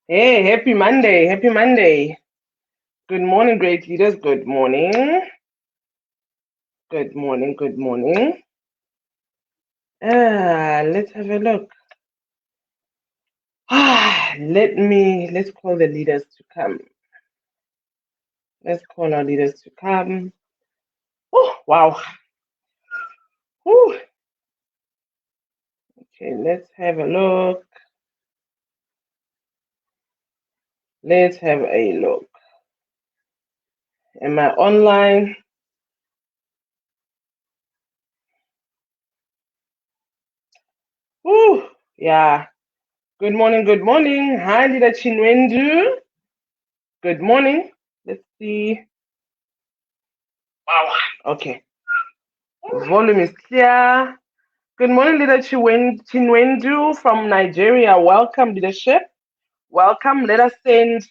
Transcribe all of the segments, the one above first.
Hey, happy Monday. Happy Monday. Good morning, great leaders. Good morning. Good morning. Good morning. Let's have a look. Let's call the leaders to come. Let's call our leaders to come. Oh, wow. Whew. Okay, let's have a look. Let's have a look. Am I online? Whew. Yeah. Good morning. Good morning. Hi, Leader Chinwendu. Good morning. Let's see. Wow. Okay. Volume is clear. Good morning, Leader Chinwendu from Nigeria. Welcome, leadership. Welcome. Let us send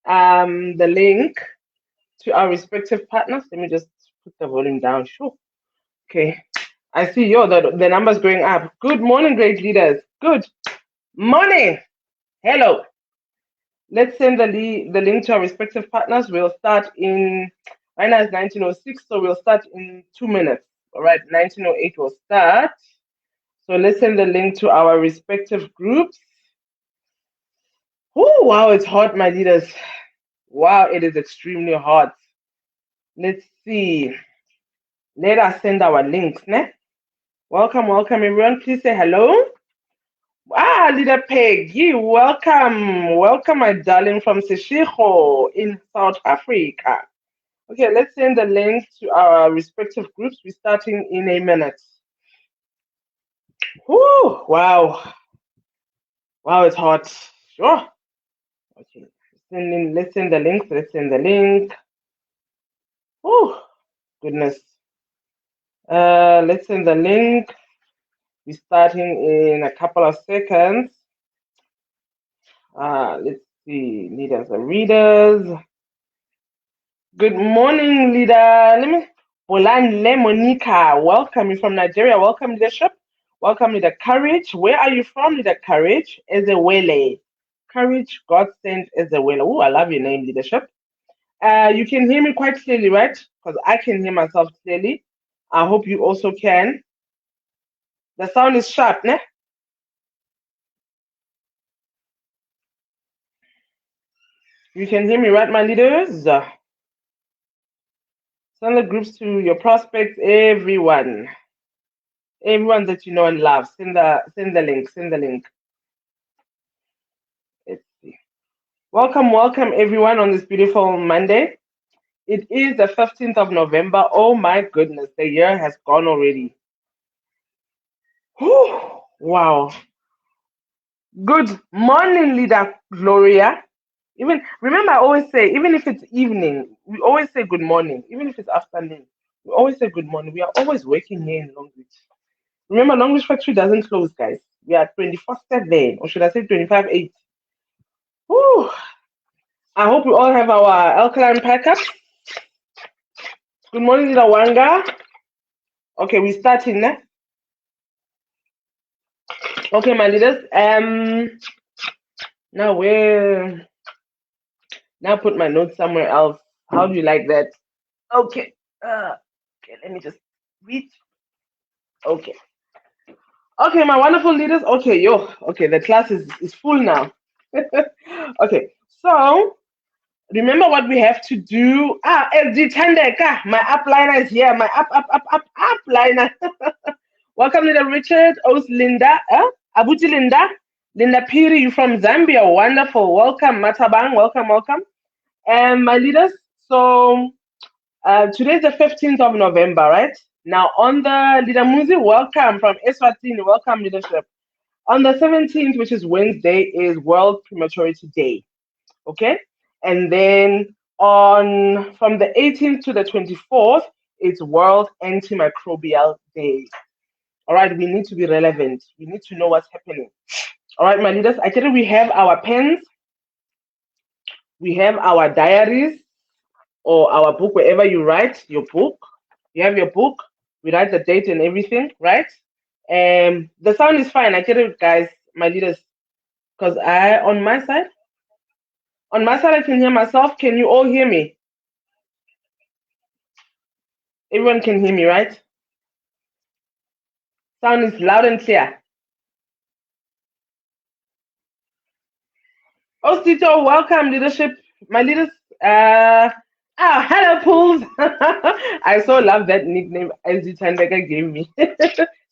the link to our respective partners. Let me just put the volume down. Sure. Okay. I see the numbers going up. Good morning, great leaders. Good morning. Hello. Let's send the link to our respective partners. We'll start in, right now it's 1906, so we'll start in 2 minutes. All right, 1908 will start. So let's send the link to our respective groups. Oh, wow, it's hot, my leaders. Wow, it is extremely hot. Let's see. Let us send our links, ne? Welcome, welcome, everyone. Please say hello. Leader Peggy, welcome. Welcome, my darling, from Seshego in South Africa. Okay, let's send the link to our respective groups. We're starting in a minute. Whoo, wow. Wow, it's hot. Sure. Okay, let's send the link. Let's send the link. Oh, goodness. Let's send the link. We're starting in a couple of seconds. Let's see. Leaders and readers. Good morning, leader. Pulane Monica. Welcome. You're from Nigeria. Welcome, leadership. Welcome, leader Courage. Where are you from, leader Courage? Ezewele. Courage, God sent Ezewele. Oh, I love your name, leadership. You can hear me quite clearly, right? Because I can hear myself clearly. I hope you also can. The sound is sharp, ne? You can hear me, right, my leaders? Send the groups to your prospects, everyone. Everyone that you know and love. Send the link. Send the link. Let's see. Welcome, welcome everyone on this beautiful Monday. It is the 15th of November. Oh my goodness, the year has gone already. Whew, wow. Good morning, leader Gloria. Even remember, I always say, even if it's evening, we always say good morning. Even if it's afternoon, we always say good morning. We are always working here in Long Beach. Remember, Long Beach Factory doesn't close, guys. We are 24/7, or should I say 25/8? Whew. I hope we all have our alkaline backup. Good morning, leader Wanga. Okay, we're starting now. Okay, my leaders. Now where? Now put my notes somewhere else. How do you like that? Okay. Okay, let me just read. Okay. Okay, my wonderful leaders. Okay, yo. Okay, the class is full now. Okay, so remember what we have to do. LG Tandeka, my upliner is here. My upliner. Welcome, Leader Richard. Os Linda. Abuti Linda. Linda Piri, you from Zambia. Wonderful. Welcome, Matabang. Welcome, welcome. And my leaders. So today's the 15th of November, right? Now on the Leader Muzi, welcome from Eswatini. Welcome, leadership. On the 17th, which is Wednesday, is World Prematurity Day. Okay? And then on from the 18th to the 24th, it's World Antimicrobial Day. All right, we need to be relevant. We need to know what's happening. All right, my leaders, I tell you, we have our pens, we have our diaries or our book, wherever you write your book. You have your book, we write the date and everything, right? The sound is fine. I tell you, guys, my leaders, because on my side, On my side, I can hear myself. Can you all hear me? Everyone can hear me, right? Sound is loud and clear. Oh, Tito, welcome, leadership. My leaders. Hello, Pools. I so love that nickname SD Tandeka gave me.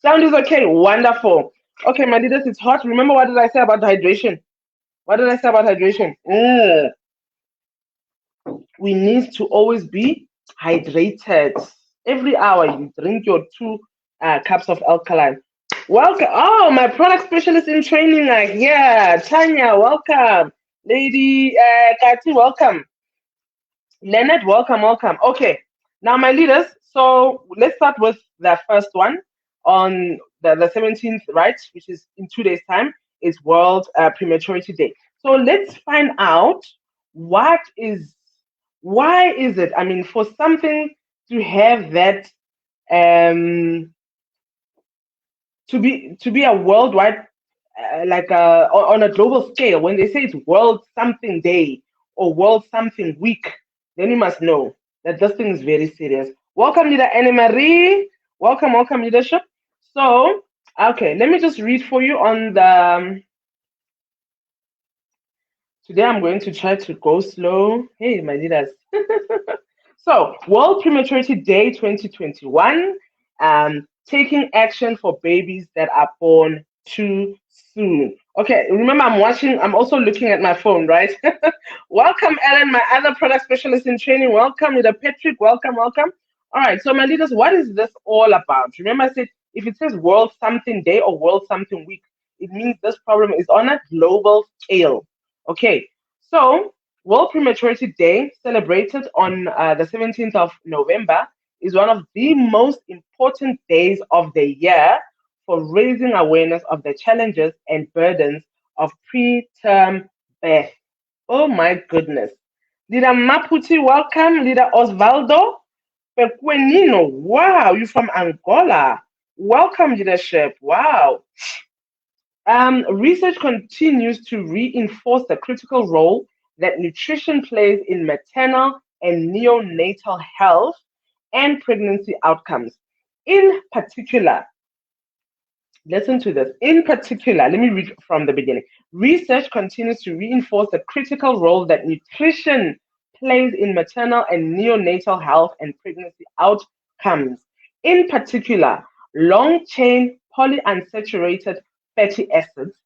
Sound is okay. Wonderful. Okay, my leaders, it's hot. Remember what did I say about hydration? What did I say about hydration? We need to always be hydrated. Every hour, you drink your 2 cups of alkaline. Welcome. Oh, my product specialist in training. Yeah, Tanya, welcome. Lady Kati, welcome. Leonard, welcome, welcome. Okay, now my leaders. So let's start with the first one on the 17th, right? Which is in 2 days' time. Is World Prematurity Day. So let's find out what is why is it? I mean, for something to have that to be a worldwide like on a global scale, when they say it's World Something Day or World Something Week, then you must know that this thing is very serious. Welcome, Leader Anne Marie. Welcome, welcome, leadership. So, okay, let me just read for you on the. Today I'm going to try to go slow. Hey, my leaders. So, World Prematurity Day 2021, taking action for babies that are born too soon. Okay, remember I'm also looking at my phone, right? Welcome, Ellen, my other product specialist in training. Welcome, Leader Patrick. Welcome, welcome. All right, so my leaders, what is this all about? Remember, I said if it says World Something Day or World Something Week, it means this problem is on a global scale. Okay, so World Prematurity Day, celebrated on the 17th of November, is one of the most important days of the year for raising awareness of the challenges and burdens of preterm birth. Oh my goodness. Leader Maputi, welcome. Leader Osvaldo Pequenino, wow, you're from Angola. Welcome, leadership. Wow. Research continues to reinforce the critical role that nutrition plays in maternal and neonatal health and pregnancy outcomes. In particular, listen to this. In particular, let me read from the beginning. Research continues to reinforce the critical role that nutrition plays in maternal and neonatal health and pregnancy outcomes. In particular, long chain polyunsaturated fatty acids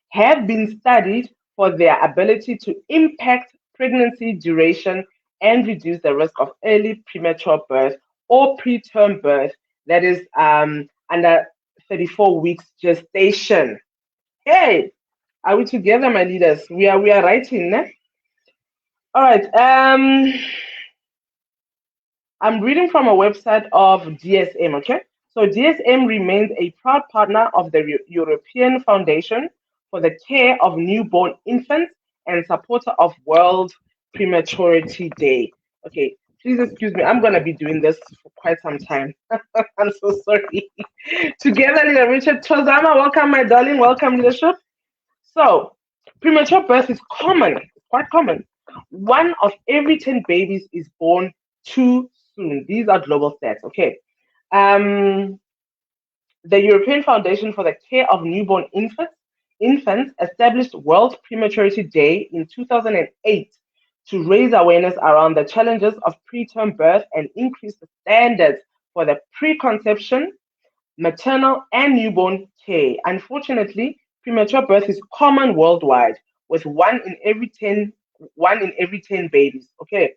have been studied for their ability to impact pregnancy duration and reduce the risk of early premature birth or preterm birth, that is under 34 weeks gestation. Hey, are we together, my leaders? We are writing, ne? All right. I'm reading from a website of DSM, okay? So DSM remains a proud partner of the European Foundation for the Care of Newborn Infants and supporter of World Prematurity Day. Okay, please excuse me. I'm gonna be doing this for quite some time. I'm so sorry. Together, Leader Richard Tozama, welcome, my darling. Welcome, leadership. So, premature birth is common, it's quite common. 1 of every 10 babies is born too soon. These are global stats, okay? Um, the European Foundation for the Care of Newborn Infants established World Prematurity Day in 2008 to raise awareness around the challenges of preterm birth and increase the standards for the preconception, maternal and newborn care. Unfortunately, premature birth is common worldwide, with 1 in every 10 babies. Okay,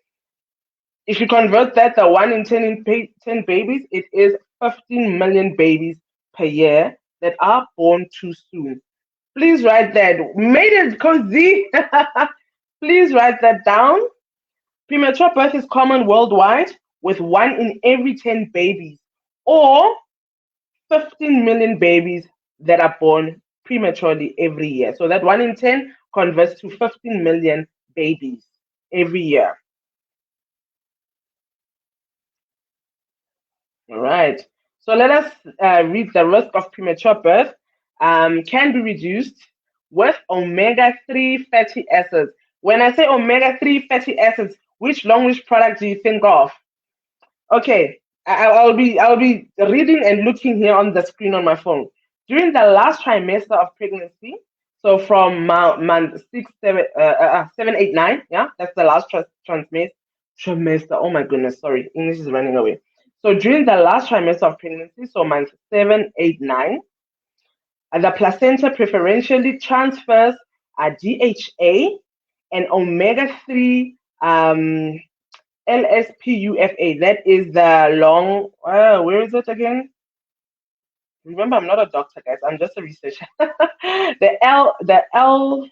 if you convert that, the 1 in 10 babies, it is 15 million babies per year that are born too soon. Please write that. Made it cozy. Please write that down. Premature birth is common worldwide, with 1 in every 10 babies, or 15 million babies that are born prematurely every year. So that 1 in 10 converts to 15 million babies every year. All right. So let us read the risk of premature birth can be reduced with omega 3 fatty acids. When I say omega-3 fatty acids, which long-reach product do you think of? Okay, I'll be reading and looking here on the screen on my phone. During the last trimester of pregnancy, so from month 7, 8, 9, yeah, that's the last trimester. Oh my goodness, sorry, English is running away. So during the last trimester of pregnancy, so month 7, 8, 9, the placenta preferentially transfers DHA and omega-3 LSPUFA. That is the long. Where is it again? Remember, I'm not a doctor, guys. I'm just a researcher. the L.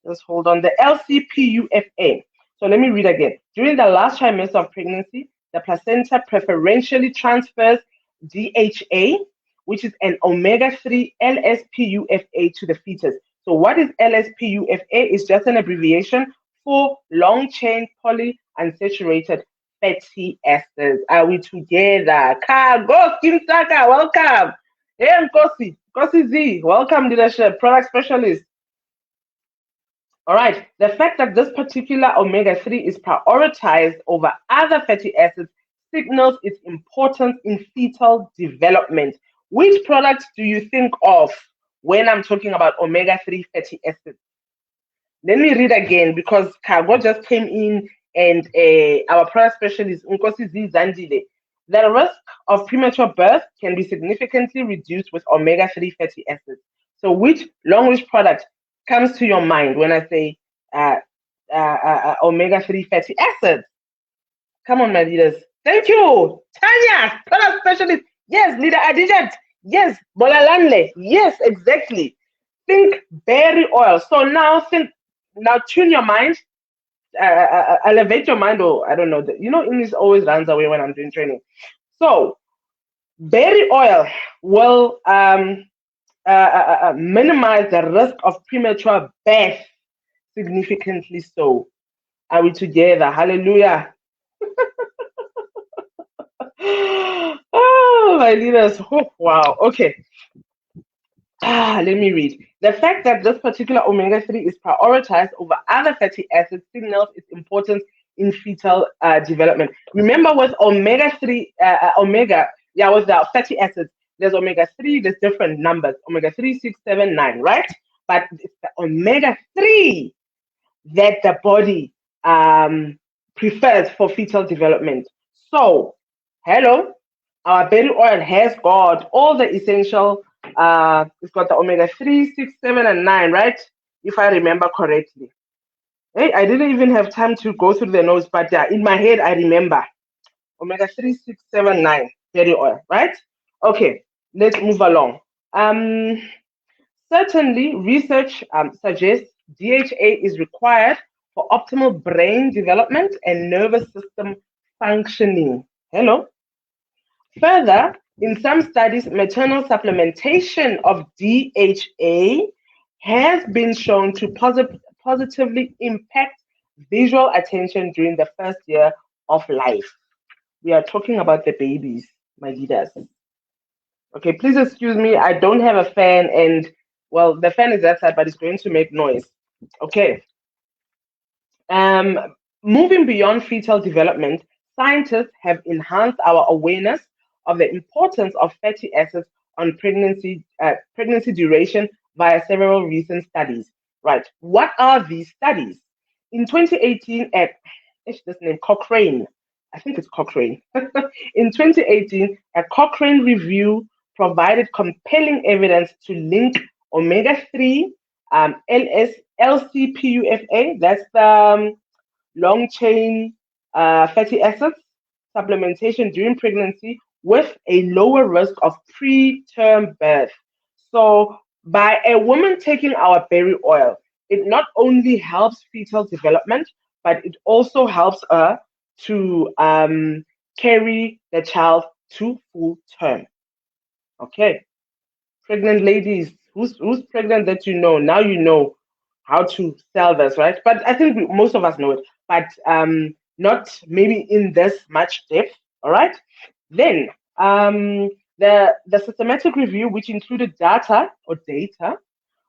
Just hold on. The LCPUFA. So let me read again. During the last trimester of pregnancy, the placenta preferentially transfers DHA, which is an omega-3 LSPUFA to the fetus. So what is LSPUFA? It's just an abbreviation for long-chain polyunsaturated fatty acids. Are we together? Go Skin Saka, welcome. Hey, Nkosi. Nkosi Z, welcome leadership, product specialist. All right. The fact that this particular omega-3 is prioritized over other fatty acids signals its importance in fetal development. Which products do you think of when I'm talking about omega-3 fatty acids? Let me read again because Cargo just came in and our product specialist, Nkosi Z Zandile. The risk of premature birth can be significantly reduced with omega-3 fatty acids. So, which long-reach product comes to your mind when I say uh, omega-3 fatty acids? Come on, my leaders. Thank you. Tanya, product specialist. Yes, leader Adijat. Yes, Bolalanle. Yes, exactly. Think berry oil. So now tune your mind, elevate your mind, or I don't know. English always runs away when I'm doing training. So, berry oil will minimize the risk of premature birth significantly. So, are we together? Hallelujah. Oh, my leaders. Oh, wow. Okay. Let me read. The fact that this particular omega-3 is prioritized over other fatty acids signals its importance in fetal development. Remember, with omega-3, yeah, with the fatty acids, there's omega-3, there's different numbers omega-3, 6, 7, 9, right? But it's the omega-3 that the body prefers for fetal development. So, hello, our berry oil has got all the essential. It's got the omega-3, 6, 7, and 9, right? If I remember correctly. Hey, I didn't even have time to go through the notes, but in my head I remember omega-3, 6, 7, 9 berry oil, right? Okay, let's move along. Um, Certainly, research suggests DHA is required for optimal brain development and nervous system functioning. Hello. Further, in some studies, maternal supplementation of DHA has been shown to positively impact visual attention during the first year of life. We are talking about the babies, my leaders. Okay, please excuse me. I don't have a fan, and well, the fan is outside, but it's going to make noise. Okay. Um, Moving beyond fetal development, scientists have enhanced our awareness of the importance of fatty acids on pregnancy duration via several recent studies. Right. What are these studies? In 2018, at this name Cochrane, I think it's Cochrane. In 2018, a Cochrane review provided compelling evidence to link omega-3 LCPUFA, that's the long chain fatty acids supplementation during pregnancy with a lower risk of preterm birth. So, by a woman taking our berry oil, it not only helps fetal development, but it also helps her to carry the child to full term. Okay, pregnant ladies, who's pregnant that you know now, you know how to sell this, right? But I think most of us know it, but not maybe in this much depth. All right. Then the systematic review, which included data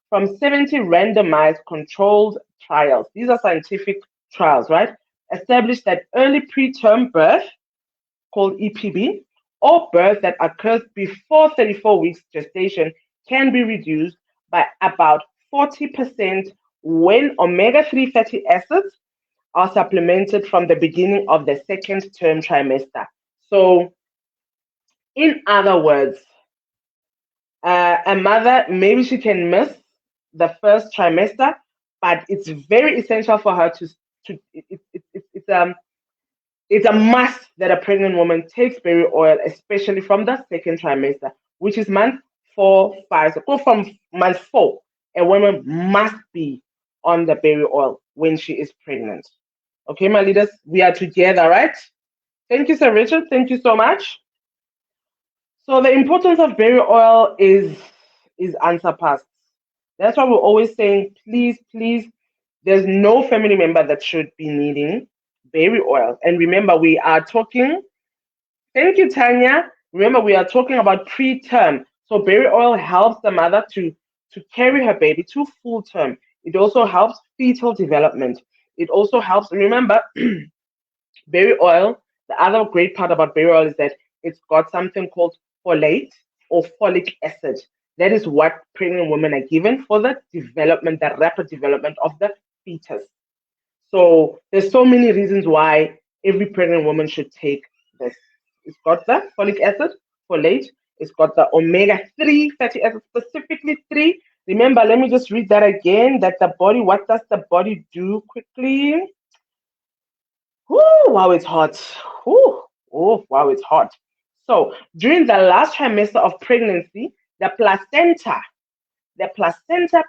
from 70 randomized controlled trials. These are scientific trials, right? Established that early preterm birth, called EPB, or birth that occurs before 34 weeks gestation can be reduced by about 40% when omega 3 fatty acids are supplemented from the beginning of the second term trimester. So, in other words, a mother, maybe she can miss the first trimester, but it's very essential for her to it's a must that a pregnant woman takes berry oil, especially from the second trimester, which is month 4, 5. So go from month 4, a woman must be on the berry oil when she is pregnant. Okay, my leaders, we are together, right? Thank you, Sir Richard. Thank you so much. So the importance of berry oil is unsurpassed. That's why we're always saying, please, please, there's no family member that should be needing berry oil. And remember, we are talking, thank you, Tanya. Remember, we are talking about preterm. So berry oil helps the mother to carry her baby to full term. It also helps fetal development. It also helps, remember, berry oil, the other great part about berry oil is that it's got something called folate or folic acid. That is what pregnant women are given for the development, the rapid development of the fetus. So there's so many reasons why every pregnant woman should take this. It's got the folic acid, folate. It's got the omega 3 fatty acids, specifically three. Remember, let me just read that again. That the body, what does the body do quickly? Whoo, wow, it's hot. Whoo, oh, wow, it's hot. So during the last trimester of pregnancy, the placenta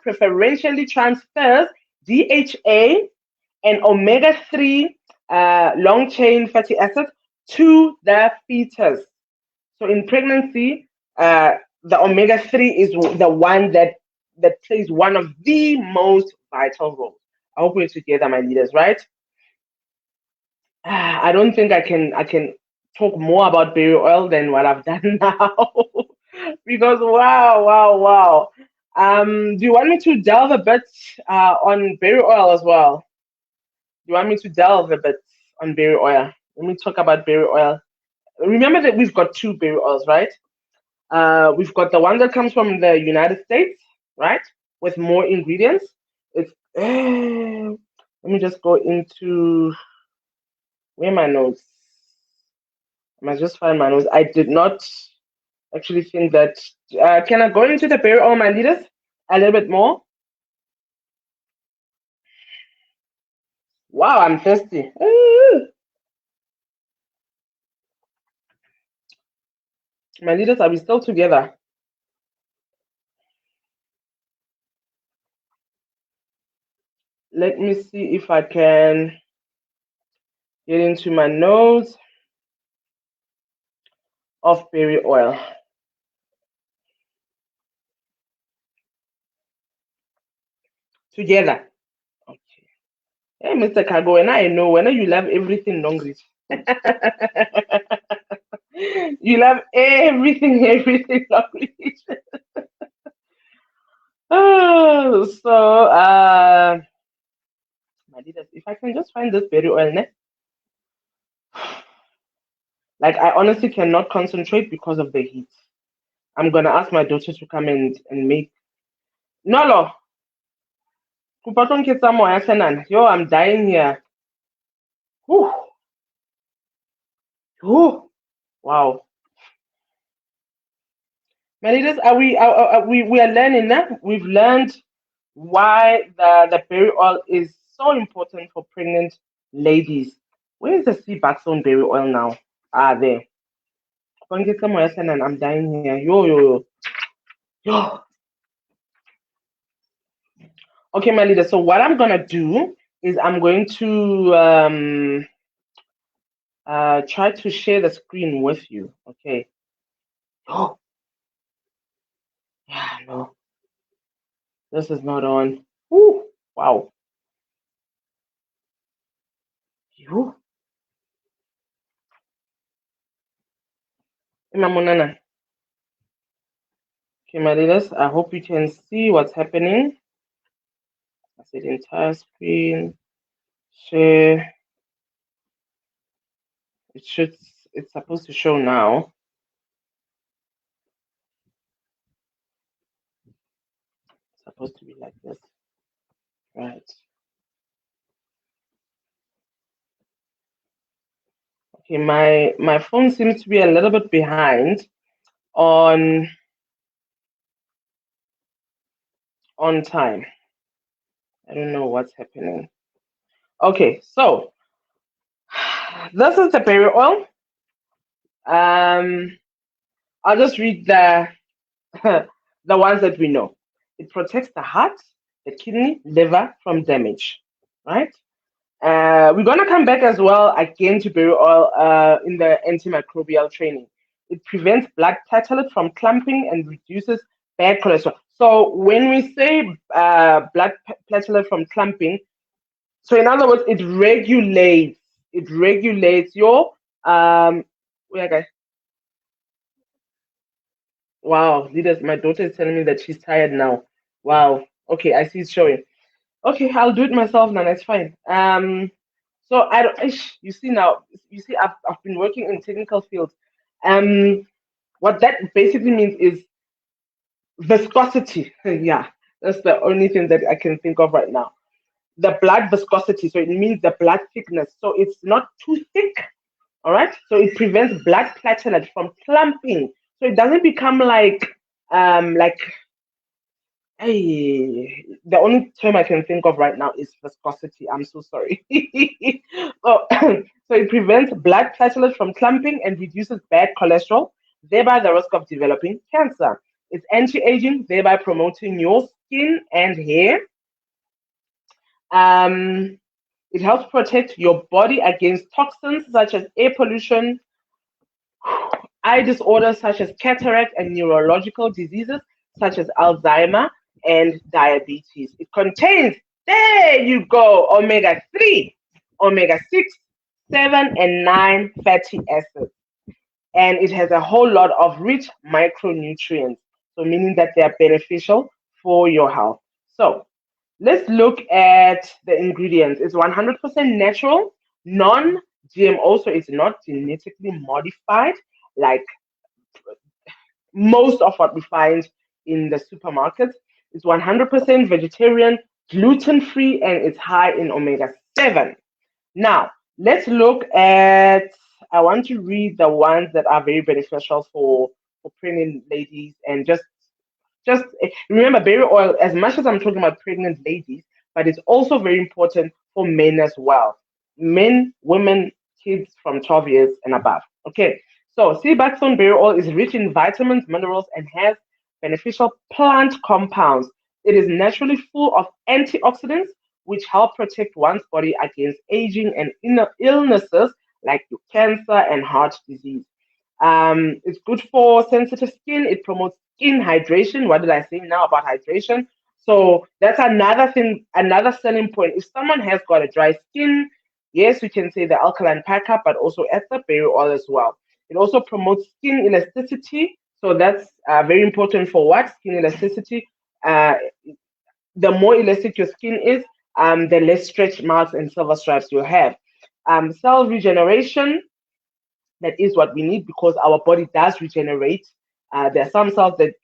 preferentially transfers DHA and omega 3 long chain fatty acids to the fetus. So in pregnancy, the omega 3 is the one that plays one of the most vital roles. I hope we're together, my leaders, right? I don't think I can talk more about berry oil than what I've done now. Because wow, wow, wow. Do you want me to delve a bit on berry oil as well? Do you want me to delve a bit on berry oil? Let me talk about berry oil. Remember that we've got two berry oils, right? We've got the one that comes from the United States, right? With more ingredients. It's let me just go into where my notes. I must just find my notes. I did not actually think that. Can I go into the berry oil, my leaders, a little bit more? Wow, I'm thirsty. My leaders, are we still together? Let me see if I can get into my notes of berry oil. Together. Okay. Hey, Mr. Cargo, and I know when you love everything long reach. You love everything, everything long reach. Oh, so my leaders, if I can just find this berry oil, ne? Like I honestly cannot concentrate because of the heat. I'm gonna ask my daughter to come and make Nolo. Kupatong kitsa moya senana. Yo, I'm dying here. Whew. Whew. Wow. My leaders, we are learning now. We've learned why the berry oil is so important for pregnant ladies. Where is the sea backstone berry oil now? Ah, there. Kupatong kitsa moya senana. I'm dying here. Yo, yo, yo. Yo. Okay, my leader. So what I'm gonna do is I'm going to try to share the screen with you. Okay. Oh, yeah, no, this is not on. Ooh, wow. You, Imamunana. Okay, my leaders. I hope you can see what's happening. I said entire screen, share. It should, it's supposed to show now. It's supposed to be like this. Right. Okay, my phone seems to be a little bit behind on time. I don't know what's happening. Okay, so this is the berry oil. Um, I'll just read the the ones that we know. It protects the heart, the kidney, liver from damage. Right? We're gonna come back as well again to berry oil in the antimicrobial training. It prevents blood platelet from clumping and reduces bad cholesterol. So when we say blood platelet from clumping, so in other words, it regulates your yeah, guys. Wow, leaders, my daughter is telling me that she's tired now. Wow. Okay, I see it's showing. Okay, I'll do it myself now. That's fine. So I don't. You see now. You see, I've been working in technical fields. Um, what that basically means is viscosity. Yeah, that's the only thing that I can think of right now. The blood viscosity. So it means the blood thickness. So it's not too thick. All right. So it prevents blood platelet from clumping. So it doesn't become like hey, the only term I can think of right now is viscosity. I'm so sorry. so, so it prevents blood platelets from clumping and reduces bad cholesterol, thereby the risk of developing cancer. It's anti-aging, thereby promoting your skin and hair. Um, it helps protect your body against toxins such as air pollution, eye disorders such as cataract, and neurological diseases such as Alzheimer and diabetes. It contains, there you go, omega 3, omega 6, 7, and 9 fatty acids. And it has a whole lot of rich micronutrients, so meaning that they are beneficial for your health. So let's look at the ingredients. It's 100% natural, non GMO, so it's not genetically modified like most of what we find in the supermarkets. It's 100% vegetarian, gluten free, and it's high in omega 7. Now, let's look at, I want to read the ones that are very beneficial for pregnant ladies and just remember berry oil, as much as I'm talking about pregnant ladies, but it's also very important for men as well. Men, women, kids from 12 years and above. Okay. So sea buckthorn berry oil is rich in vitamins, minerals, and has beneficial plant compounds. It is naturally full of antioxidants, which help protect one's body against aging and illnesses like cancer and heart disease. It's good for sensitive skin. It promotes skin hydration. What did I say now about hydration? So that's another thing, another selling point. If someone has got a dry skin, yes, we can say the alkaline pack-up, but also add the berry oil as well. It also promotes skin elasticity. So that's very important for what? Skin elasticity. Uh, the more elastic your skin is, the less stretch marks and silver stripes you'll have. Cell regeneration, that is what we need because our body does regenerate. There are some cells that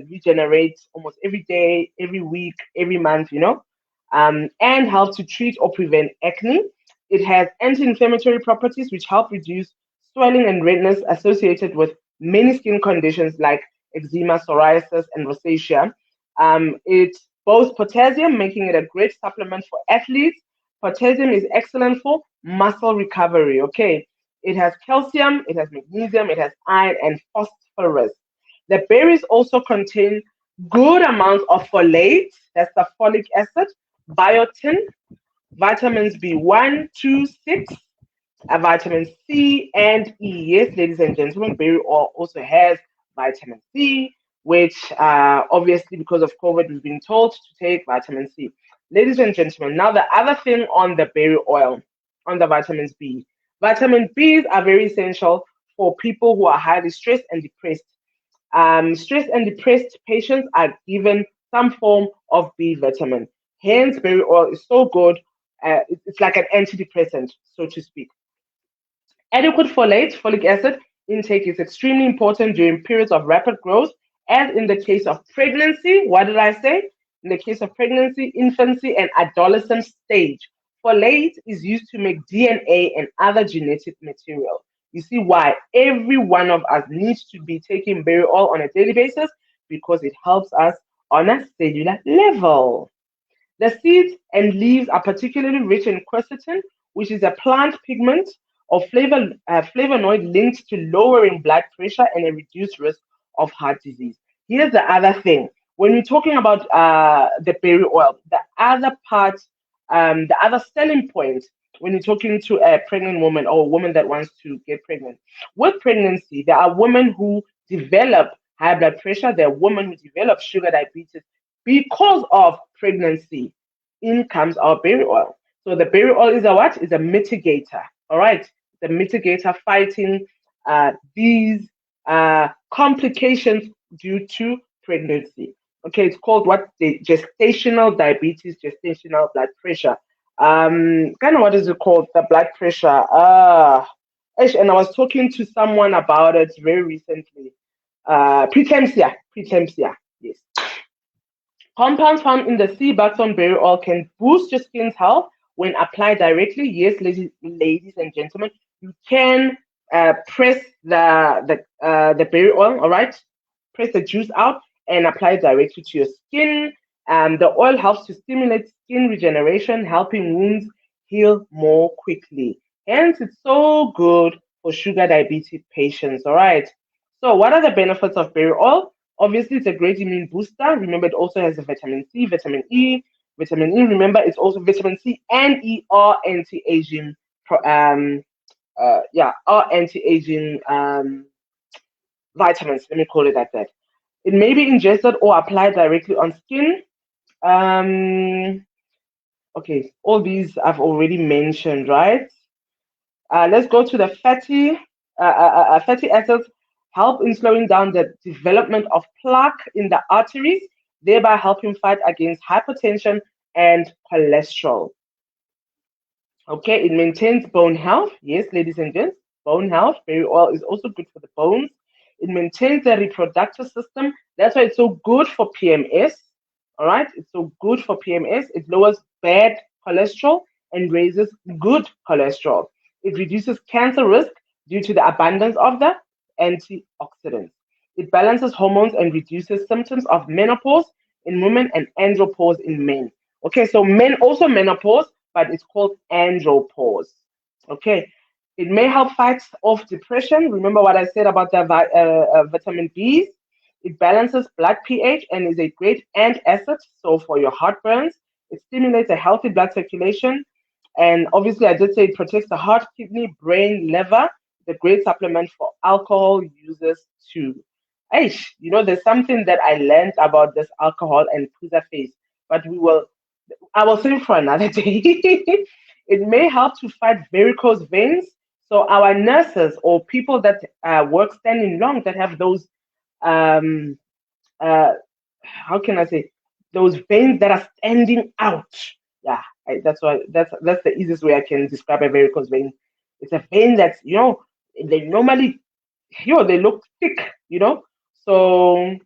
regenerate almost every day, every week, every month, and help to treat or prevent acne. It has anti inflammatory properties which help reduce swelling and redness associated with many skin conditions like eczema, psoriasis, and rosacea. It boasts potassium, making it a great supplement for athletes. Potassium is excellent for muscle recovery. Okay, it has calcium, it has magnesium, it has iron and phosphorus. The berries also contain good amounts of folate, that's the folic acid, biotin, vitamins B1, 2, 6, vitamin C and E. Yes, ladies and gentlemen, berry oil also has vitamin C, which obviously because of COVID, we've been told to take vitamin C. Ladies and gentlemen, now the other thing on the berry oil, on the vitamins B. Vitamin Bs are very essential for people who are highly stressed and depressed. Stressed and depressed patients are given some form of B vitamin. Hence, berry oil is so good. It's like an antidepressant, so to speak. Adequate folic acid intake is extremely important during periods of rapid growth, as in the case of pregnancy. What did I say? In the case of pregnancy, infancy, and adolescent stage, folate is used to make DNA and other genetic material. You see why every one of us needs to be taking berry oil on a daily basis, because it helps us on a cellular level. The seeds and leaves are particularly rich in quercetin, which is a plant pigment or flavonoid linked to lowering blood pressure and a reduced risk of heart disease. Here's the other thing. When we're talking about the berry oil, the other part, the other selling point when you're talking to a pregnant woman or a woman that wants to get pregnant, with pregnancy, there are women who develop high blood pressure, there are women who develop sugar diabetes because of pregnancy. In comes our berry oil. So the berry oil is a what? Is a mitigator. All right, the mitigator fighting these complications due to pregnancy. Okay, it's called what? The gestational diabetes, gestational blood pressure. Kind of what is it called? The blood pressure. And I was talking to someone about it very recently. Preeclampsia. Preeclampsia. Yes. Compounds found in the sea buckthorn berry oil can boost your skin's health when applied directly. Yes, ladies and gentlemen, you can press the berry oil. All right, press the juice out and apply it directly to your skin. The oil helps to stimulate skin regeneration, helping wounds heal more quickly. Hence, it's so good for sugar diabetes patients. All right. So, what are the benefits of berry oil? Obviously, it's a great immune booster. Remember, it also has a vitamin C, vitamin E. Vitamin E, remember, it's also vitamin C and E are anti-aging. Are anti-aging vitamins. Let me call it like that. It may be ingested or applied directly on skin. Um, okay, all these I've already mentioned, right? Let's go to the fatty acids help in slowing down the development of plaque in the arteries, thereby helping fight against hypertension and cholesterol. Okay, it maintains bone health. Yes, ladies and gents, bone health. Berry oil is also good for the bones. It maintains the reproductive system. That's why it's so good for PMS. All right, it's so good for PMS. It lowers bad cholesterol and raises good cholesterol. It reduces cancer risk due to the abundance of the antioxidants. It balances hormones and reduces symptoms of menopause in women and andropause in men. Okay, so men also menopause, but it's called andropause. Okay, it may help fight off depression. Remember what I said about the vitamin B's? It balances blood pH and is a great antacid. So for your heartburns, it stimulates a healthy blood circulation. And obviously, I did say it protects the heart, kidney, brain, liver. It's a great supplement for alcohol users too. Aish, there's something that I learned about this alcohol and Puza face, but I will save for another day. It may help to fight varicose veins. So our nurses or people that work standing long that have those um, how can I say, those veins that are standing out. Yeah, that's the easiest way I can describe a varicose vein. It's a vein that's they normally they look thick, so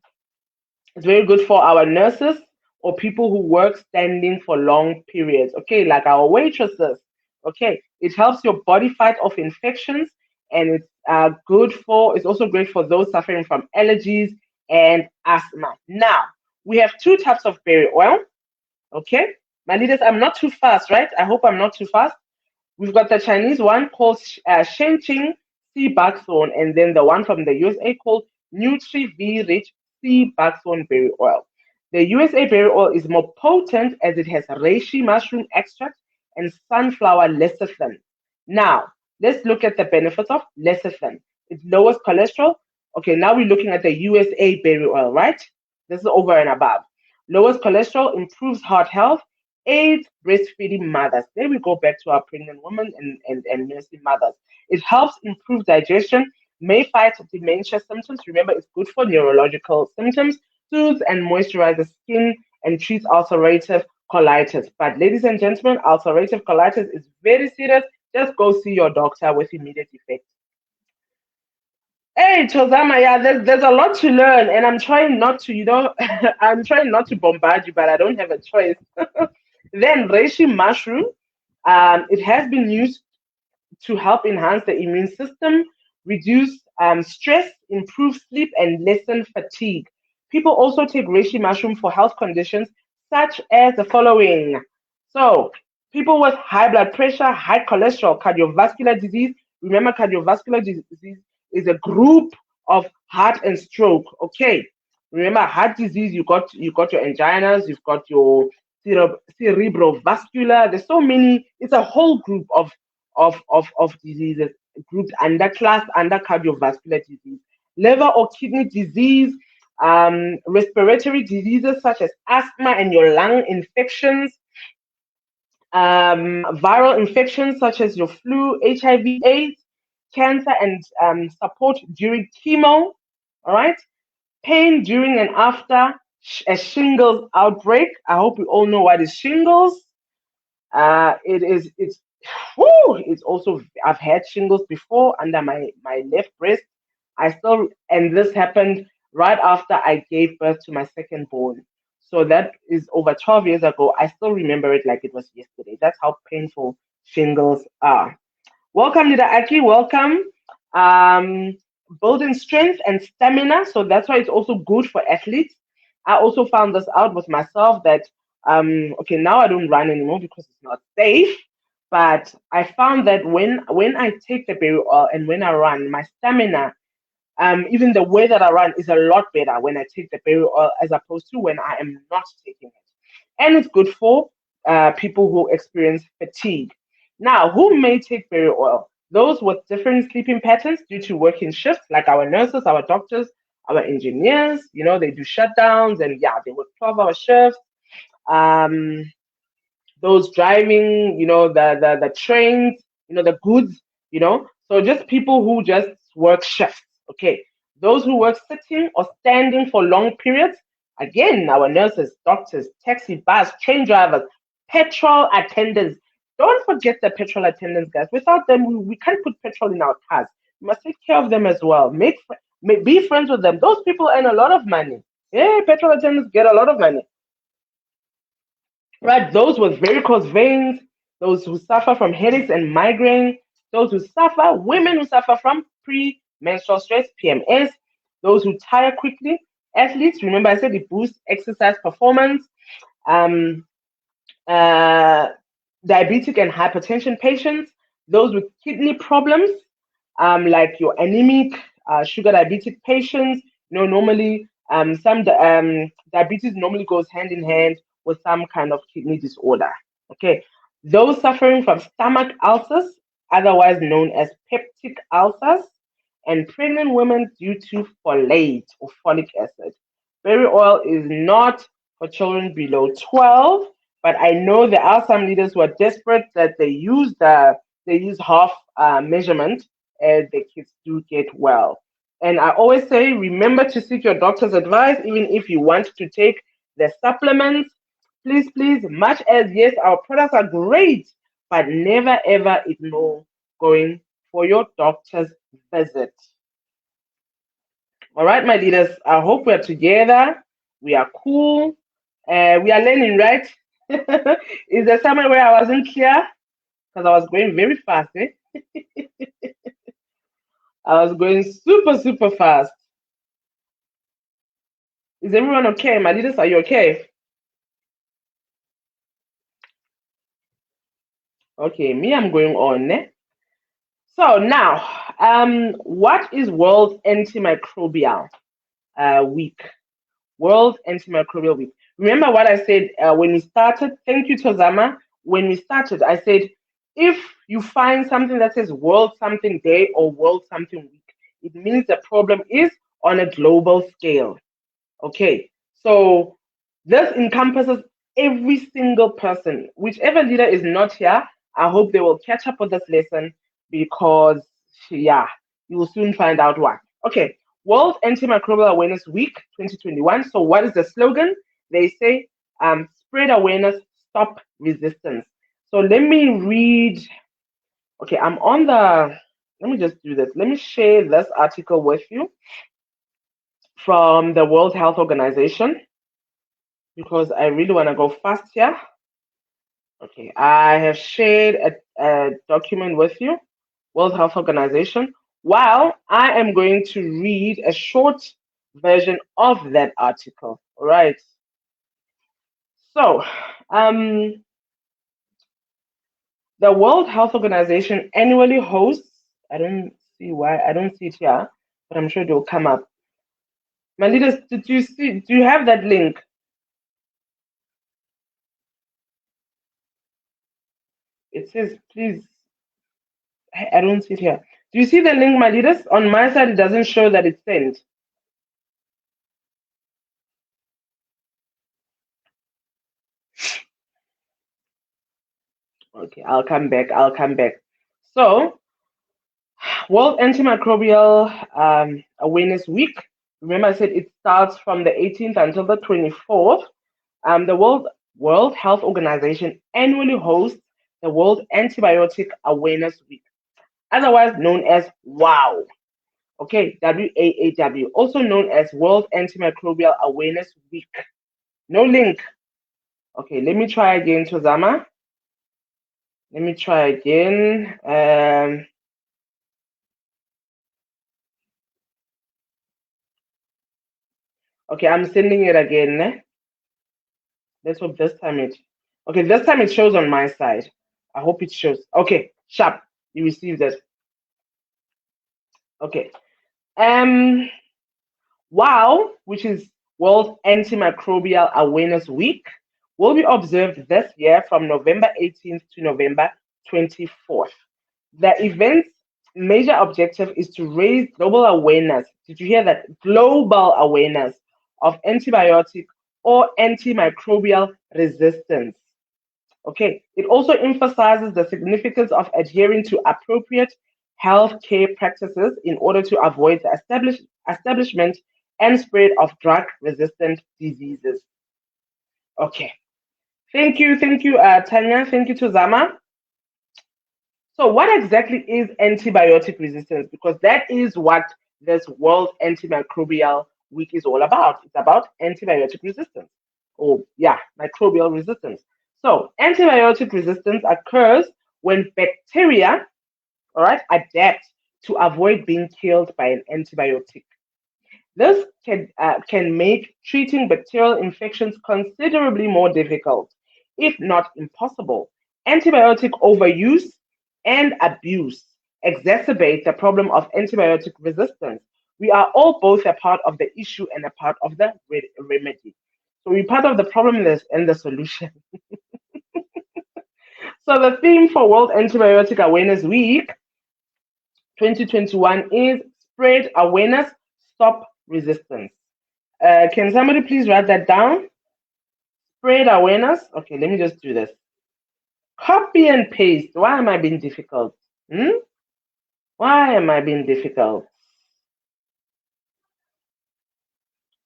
it's very good for our nurses or people who work standing for long periods. Okay, like our waitresses. Okay, it helps your body fight off infections, and it's also great for those suffering from allergies and asthma. Now, we have two types of berry oil. Okay, my leaders, I'm not too fast, right? I hope I'm not too fast. We've got the Chinese one called Shenqing Sea Buckthorn, and then the one from the USA called Nutri V Rich Sea Buckthorn Berry Oil. The USA berry oil is more potent as it has reishi mushroom extract and sunflower lecithin. Now, let's look at the benefits of lecithin. It lowers cholesterol. Okay, now we're looking at the USA berry oil, right? This is over and above. Lowers cholesterol, improves heart health, aids breastfeeding mothers. There we go back to our pregnant women and nursing mothers. It helps improve digestion, may fight dementia symptoms. Remember, it's good for neurological symptoms, soothes and moisturizes skin, and treats ulcerative colitis. But ladies and gentlemen, ulcerative colitis is very serious. Just go see your doctor with immediate effect. Hey, Chozama, yeah, there's a lot to learn, and I'm trying not to, I'm trying not to bombard you, but I don't have a choice. Then reishi mushroom, it has been used to help enhance the immune system, reduce stress, improve sleep, and lessen fatigue. People also take reishi mushroom for health conditions such as the following. So, people with high blood pressure, high cholesterol, cardiovascular disease. Remember, cardiovascular disease is a group of heart and stroke. Okay. Remember, heart disease, you got your anginas, you've got your cerebrovascular. There's so many. It's a whole group of diseases, groups under class under cardiovascular disease, liver or kidney disease, respiratory diseases such as asthma and your lung infections, viral infections such as your flu, HIV, AIDS, cancer, and support during chemo. All right, pain during and after a shingles outbreak. I hope we all know what is shingles. It's whew, it's also I've had shingles before under my left breast. I still and this happened right after I gave birth to my second born. So that is over 12 years ago. I still remember it like it was yesterday. That's how painful shingles are. Welcome, Nida Aki. Welcome. Um, Building strength and stamina. So that's why it's also good for athletes. I also found this out with myself that okay, now I don't run anymore because it's not safe. But I found that when I take the berry oil and when I run, my stamina, even the way that I run is a lot better when I take the berry oil as opposed to when I am not taking it. And it's good for people who experience fatigue. Now, who may take berry oil? Those with different sleeping patterns due to working shifts, like our nurses, our doctors, our engineers. They do shutdowns and yeah, they work 12-hour shifts. Um, those driving, the trains, the goods, So just people who just work shifts. Okay. Those who work sitting or standing for long periods, again, our nurses, doctors, taxi, bus, train drivers, petrol attendants. Don't forget the petrol attendants, guys. Without them, we can't put petrol in our cars. We must take care of them as well. Be friends with them. Those people earn a lot of money. Yeah, petrol attendants get a lot of money. Right, those with varicose veins, those who suffer from headaches and migraine, women who suffer from premenstrual stress, PMS, those who tire quickly, athletes. Remember, I said it boosts exercise performance. Um, uh, Diabetic and hypertension patients, those with kidney problems, like your anemic, sugar diabetic patients. Normally, diabetes normally goes hand in hand with some kind of kidney disorder. Okay, those suffering from stomach ulcers, otherwise known as peptic ulcers, and pregnant women due to folate or folic acid. Berry oil is not for children below 12, but I know there are some leaders who are desperate that they use half measurement and the kids do get well. And I always say, remember to seek your doctor's advice, even if you want to take the supplements. Please, please, much as yes, our products are great, but never ever ignore going for your doctor's visit. All right, my leaders, I hope we're together. We are cool. We are learning, right? Is there somewhere where I wasn't clear? Because I was going very fast, eh? I was going super, super fast. Is everyone okay? My leaders, are you okay? Okay, me, I'm going on. Eh? So now, what is World Antimicrobial Week? World Antimicrobial Week. Remember what I said when we started? Thank you, Tozama. When we started, I said if you find something that says World Something Day or World Something Week, it means the problem is on a global scale. Okay, so this encompasses every single person. Whichever leader is not here, I hope they will catch up with this lesson because, yeah, you will soon find out why. Okay, World Antimicrobial Awareness Week 2021. So, what is the slogan? They say, spread awareness, stop resistance. So let me read. Okay, I'm on the. Let me just do this. Let me share this article with you from the World Health Organization because I really want to go fast here. Okay, I have shared a document with you, World Health Organization, while I am going to read a short version of that article. All right. So, the World Health Organization annually hosts, I don't see why, I don't see it here, but I'm sure it will come up. My leaders, did you see, do you have that link? It says, please, I don't see it here. Do you see the link, my leaders? On my side, it doesn't show that it's sent. Okay, I'll come back. I'll come back. So, World Antimicrobial Awareness Week. Remember, I said it starts from the 18th until the 24th. The World Health Organization annually hosts the World Antibiotic Awareness Week, otherwise known as WOW. Okay, WAAW, also known as World Antimicrobial Awareness Week. No link. Okay, let me try again, Tozama. Let me try again. Okay, I'm sending it again. Let's hope this time it. Okay, this time it shows on my side. I hope it shows. Okay, sharp. You received it. Okay. WOW, which is World Antimicrobial Awareness Week, will be observed this year from November 18th to November 24th. The event's major objective is to raise global awareness. Did you hear that? Global awareness of antibiotic or antimicrobial resistance. Okay, it also emphasizes the significance of adhering to appropriate healthcare practices in order to avoid the establishment and spread of drug resistant diseases. Okay, thank you, Tanya. Thank you, Tuzama. So, what exactly is antibiotic resistance? Because that is what this World Antimicrobial Week is all about. It's about antibiotic resistance. Oh, yeah, microbial resistance. So, antibiotic resistance occurs when bacteria, all right, adapt to avoid being killed by an antibiotic. This can make treating bacterial infections considerably more difficult, if not impossible. Antibiotic overuse and abuse exacerbate the problem of antibiotic resistance. We are all both a part of the issue and a part of the remedy. So we're part of the problem and the solution. So the theme for World Antibiotic Awareness Week 2021 is spread awareness, stop resistance. Can somebody please write that down? Spread awareness. Okay, let me just do this. Copy and paste. Why am I being difficult? Why am I being difficult?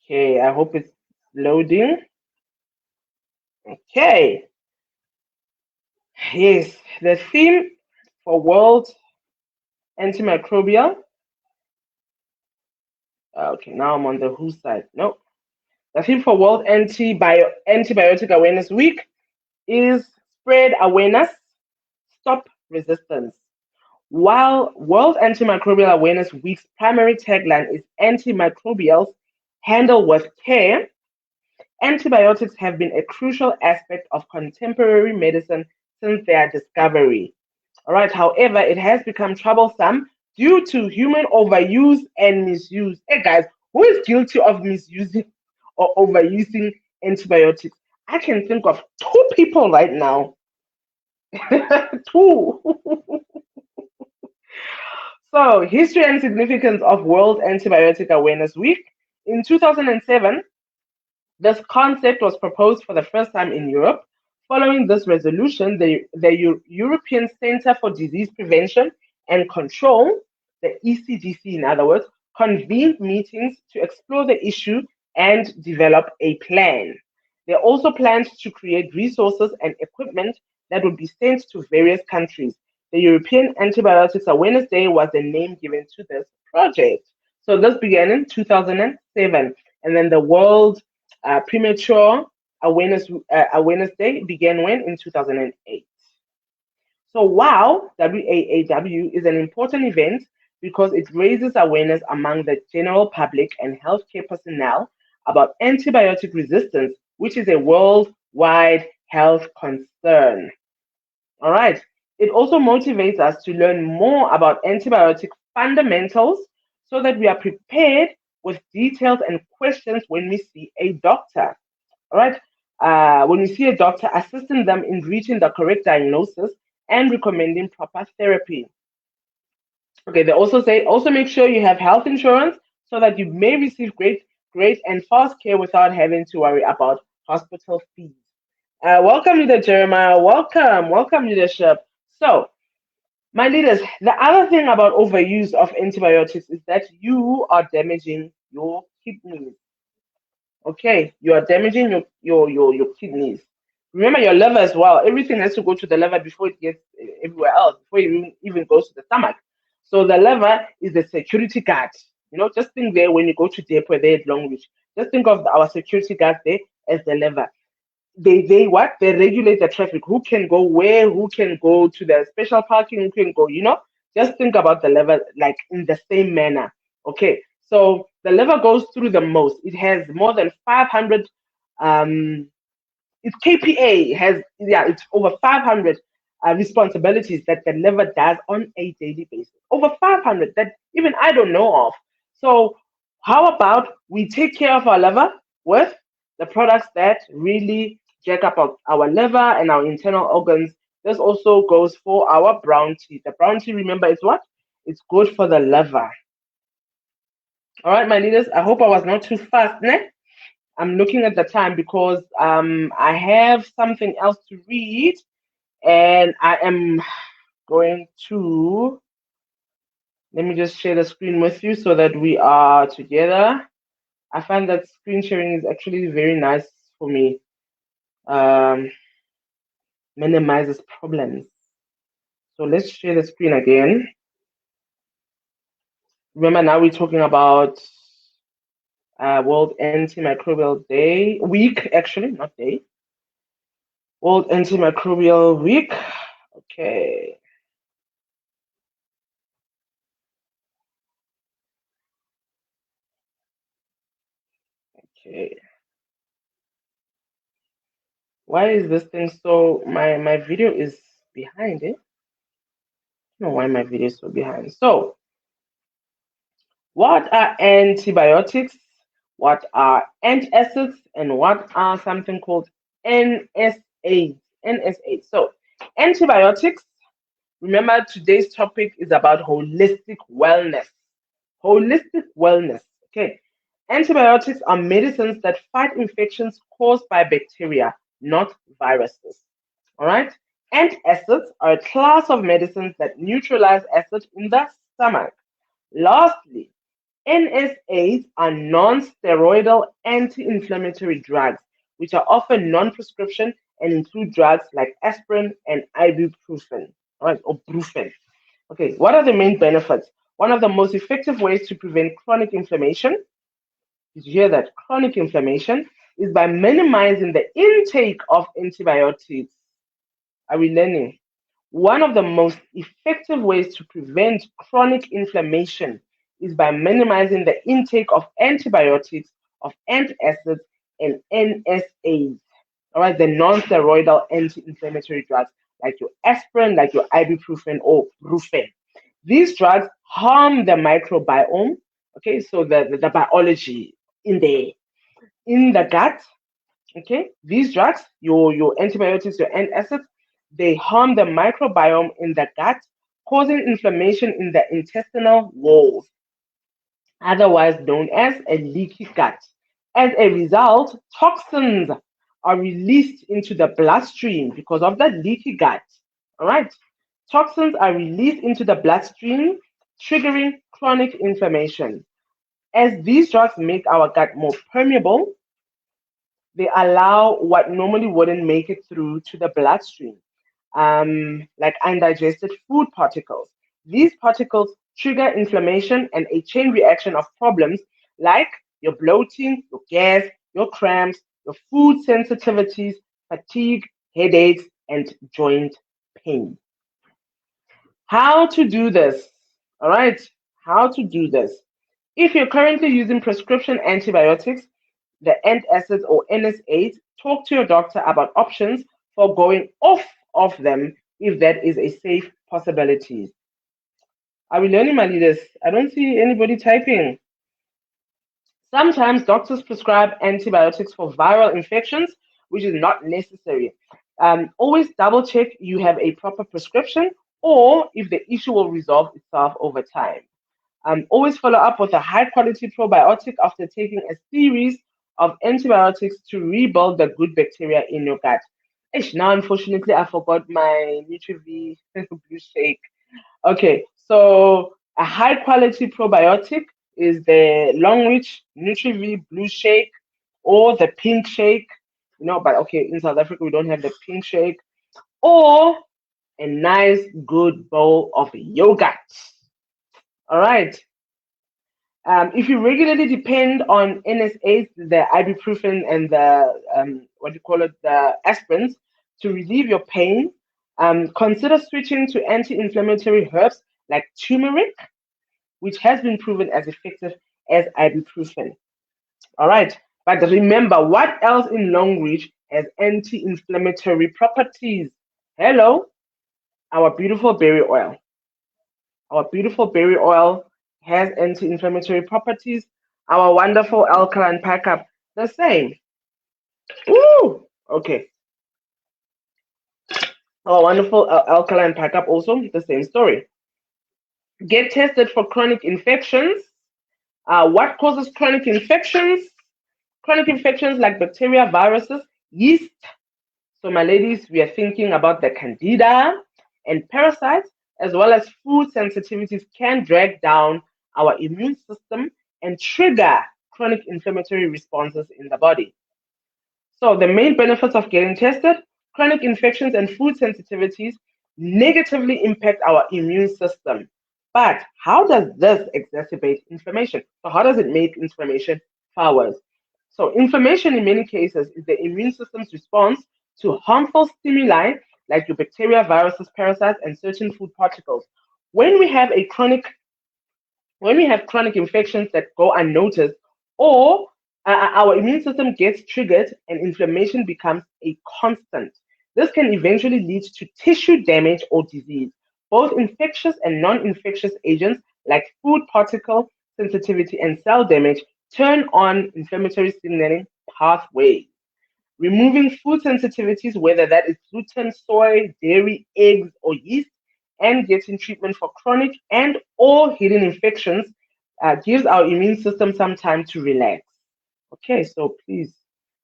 Okay, I hope it's loading. Okay. Yes, the theme for World Antimicrobial. Okay, now I'm on the WHO side. No. The theme for World Antibiotic Awareness Week is spread awareness, stop resistance. While World Antimicrobial Awareness Week's primary tagline is antimicrobials handle with care, antibiotics have been a crucial aspect of contemporary medicine since their discovery. All right, however, it has become troublesome due to human overuse and misuse. Hey guys, who is guilty of misusing or overusing antibiotics? I can think of two people right now. Two. So, history and significance of World Antibiotic Awareness Week. In 2007, this concept was proposed for the first time in Europe. Following this resolution, the European Centre for Disease Prevention and Control, the ECDC in other words, convened meetings to explore the issue and develop a plan. They also planned to create resources and equipment that would be sent to various countries. The European Antibiotics Awareness Day was the name given to this project. So this began in 2007, and then the World Premature Awareness Day began when in 2008. So WOW, WAAW, is an important event because it raises awareness among the general public and healthcare personnel about antibiotic resistance, which is a worldwide health concern. All right. It also motivates us to learn more about antibiotic fundamentals so that we are prepared with details and questions when we see a doctor. All right. When we see a doctor, assisting them in reaching the correct diagnosis and recommending proper therapy. Okay, they also say also make sure you have health insurance so that you may receive great and fast care without having to worry about hospital fees. Welcome, Leader Jeremiah. Welcome, leadership. So, my leaders, the other thing about overuse of antibiotics is that you are damaging your kidneys. Okay, you are damaging your kidneys. Remember your liver as well. Everything has to go to the liver before it gets everywhere else, before it even goes to the stomach. So the liver is the security guard. Just think there when you go to depot there at Long Beach. Just think of our security guard there as the liver. They regulate the traffic, who can go where, who can go to the special parking, who can go. Just think about the liver like in the same manner. Okay, so the liver goes through the most. It has more than 500 um its KPA has, yeah, it's over 500 responsibilities that the liver does on a daily basis. Over 500 that even I don't know of. So how about we take care of our liver with the products that really jack up our liver and our internal organs? This also goes for our brown tea. The brown tea, remember, is what? It's good for the liver. All right, my leaders, I hope I was not too fast, ne? I'm looking at the time because I have something else to read, and I am going to let me just share the screen with you so that we are together. I find that screen sharing is actually very nice for me. Um, Minimizes problems. So let's share the screen again. Remember, now we're talking about World Antimicrobial Day week, actually, not day. World Antimicrobial Week. Okay. Okay. Why is this thing so my video is behind it? I don't know why my video is so behind. So, what are antibiotics? What are antacids? And what are something called NSAIDs? NSAIDs. So, antibiotics, remember today's topic is about holistic wellness. Holistic wellness. Okay. Antibiotics are medicines that fight infections caused by bacteria, not viruses. All right. Antacids are a class of medicines that neutralize acid in the stomach. Lastly, NSAIDs are non-steroidal anti-inflammatory drugs, which are often non-prescription and include drugs like aspirin and ibuprofen, right, or brufen. Okay, what are the main benefits? One of the most effective ways to prevent chronic inflammation, did you hear that? Chronic inflammation is by minimizing the intake of antibiotics. Are we learning? One of the most effective ways to prevent chronic inflammation is by minimizing the intake of antibiotics, of antacids, and NSAIDs. All right, the non-steroidal anti-inflammatory drugs like your aspirin, like your ibuprofen or brufen. These drugs harm the microbiome. Okay, so the biology in the gut. Okay, these drugs, your antibiotics, your antacids, they harm the microbiome in the gut, causing inflammation in the intestinal walls, otherwise known as a leaky gut. As a result, toxins are released into the bloodstream because of the leaky gut. All right, toxins are released into the bloodstream, triggering chronic inflammation. As these drugs make our gut more permeable, They allow what normally wouldn't make it through to the bloodstream, like undigested food particles. These particles trigger inflammation and a chain reaction of problems like your bloating, your gas, your cramps, your food sensitivities, fatigue, headaches, and joint pain. How to do this? All right, how to do this. If you're currently using prescription antibiotics, the antacids or NSAIDs, talk to your doctor about options for going off of them if that is a safe possibility. Are we learning, my leaders? I don't see anybody typing. Sometimes doctors prescribe antibiotics for viral infections, which is not necessary. Always double check you have a proper prescription or if the issue will resolve itself over time. Always follow up with a high quality probiotic after taking a series of antibiotics to rebuild the good bacteria in your gut. Ish, now, unfortunately, I forgot my NutriV blue shake. Okay, so a high quality probiotic is the Longreach NutriV Blue Shake or the Pink Shake. But okay, in South Africa we don't have the Pink Shake, or a nice good bowl of yogurt. All right. If you regularly depend on NSAIDs, the ibuprofen and the what do you call it, the aspirins to relieve your pain, consider switching to anti-inflammatory herbs like turmeric, which has been proven as effective as ibuprofen. All right. But remember, what else in long reach has anti-inflammatory properties? Hello, our beautiful berry oil. Our beautiful berry oil has anti-inflammatory properties. Our wonderful alkaline packup, the same. Woo! Okay. Our wonderful alkaline packup, also the same story. Get tested for chronic infections. What causes chronic infections? Chronic infections like bacteria, viruses, yeast. So, my ladies, we are thinking about the candida and parasites, as well as food sensitivities can drag down our immune system and trigger chronic inflammatory responses in the body. So, the main benefits of getting tested: chronic infections and food sensitivities negatively impact our immune system. But how does this exacerbate inflammation? So, how does it make inflammation far worse? So, inflammation in many cases is the immune system's response to harmful stimuli like your bacteria, viruses, parasites, and certain food particles. When we have a chronic when we have chronic infections that go unnoticed, or our immune system gets triggered and inflammation becomes a constant. This can eventually lead to tissue damage or disease. Both infectious and non infectious agents like food particle sensitivity and cell damage turn on inflammatory signaling pathways. Removing food sensitivities, whether that is gluten, soy, dairy, eggs, or yeast, and getting treatment for chronic and or hidden infections gives our immune system some time to relax. Okay, so please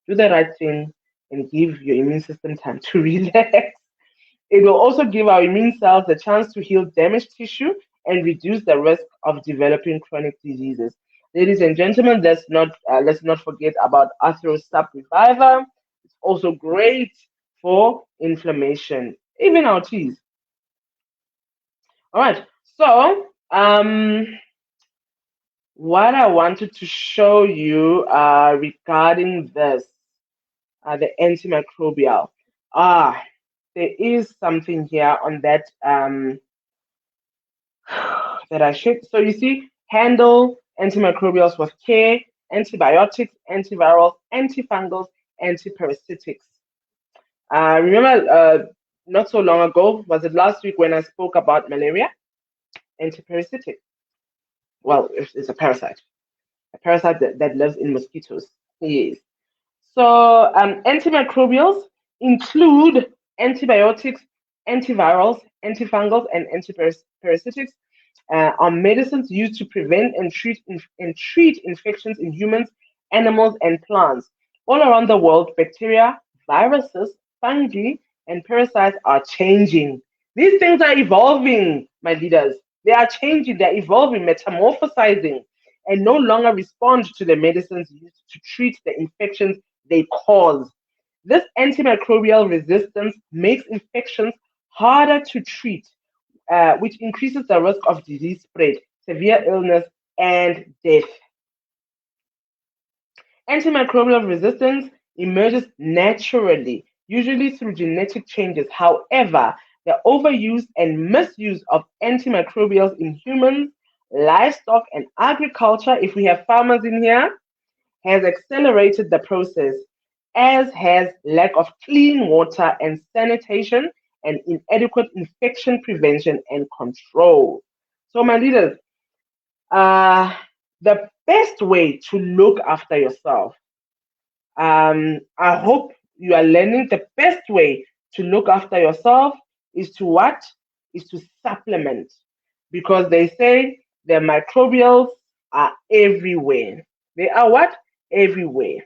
do the right thing and give your immune system time to relax. It will also give our immune cells the chance to heal damaged tissue and reduce the risk of developing chronic diseases. Ladies and gentlemen, let's not forget about Arthro Sub Reviver. It's also great for inflammation, even our teas. All right. So, what I wanted to show you regarding this, the antimicrobial. Ah, there is something here on that that I should. So you see, handle antimicrobials with care, antibiotics, antivirals, antifungals, antiparasitics. Remember, not so long ago, was it last week when I spoke about malaria? Antiparasitic. Well, it's a parasite that lives in mosquitoes. Yes. So, antimicrobials include antibiotics, antivirals, antifungals, and antiparasitics. Are medicines used to prevent and treat infections in humans, animals, and plants. All around the world, bacteria, viruses, fungi, and parasites are changing. These things are evolving, my leaders. They are changing, they're evolving, metamorphosizing, and no longer respond to the medicines used to treat the infections they cause. This antimicrobial resistance makes infections harder to treat, which increases the risk of disease spread, severe illness, and death. Antimicrobial resistance emerges naturally, usually through genetic changes. However, the overuse and misuse of antimicrobials in humans, livestock, and agriculture, if we have farmers in here, has accelerated the process, as has lack of clean water and sanitation and inadequate infection prevention and control. So, my leaders, uh, the best way to look after yourself, I hope you are learning the best way to look after yourself is to what? Is to supplement. Because they say the microbials are everywhere. They are what? Everywhere.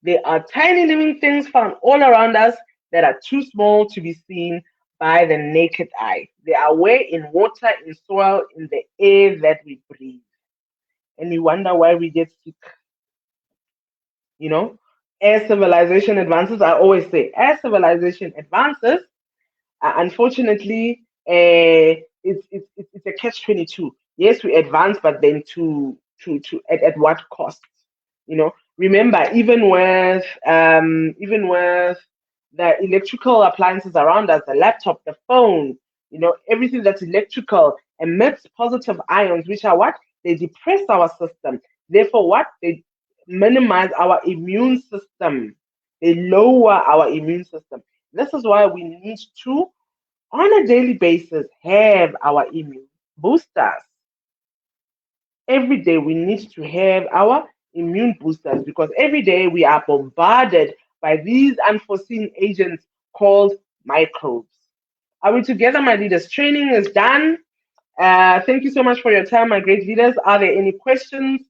They are tiny living things found all around us that are too small to be seen by the naked eye. They are where in water, in soil, in the air that we breathe. And we wonder why we get sick, you know? As civilization advances, I always say, as civilization advances, unfortunately, it's a catch-22. Yes, we advance, but then at what cost? Remember, even with the electrical appliances around us, the laptop, the phone, everything that's electrical emits positive ions, which are what? They depress our system. Therefore, what? They minimize our immune system. They lower our immune system. This is why we need to, on a daily basis, have our immune boosters. Every day we need to have our immune boosters because every day we are bombarded by these unforeseen agents called microbes. Are we together, my leaders? Training is done. Thank you so much for your time, my great leaders. Are there any questions?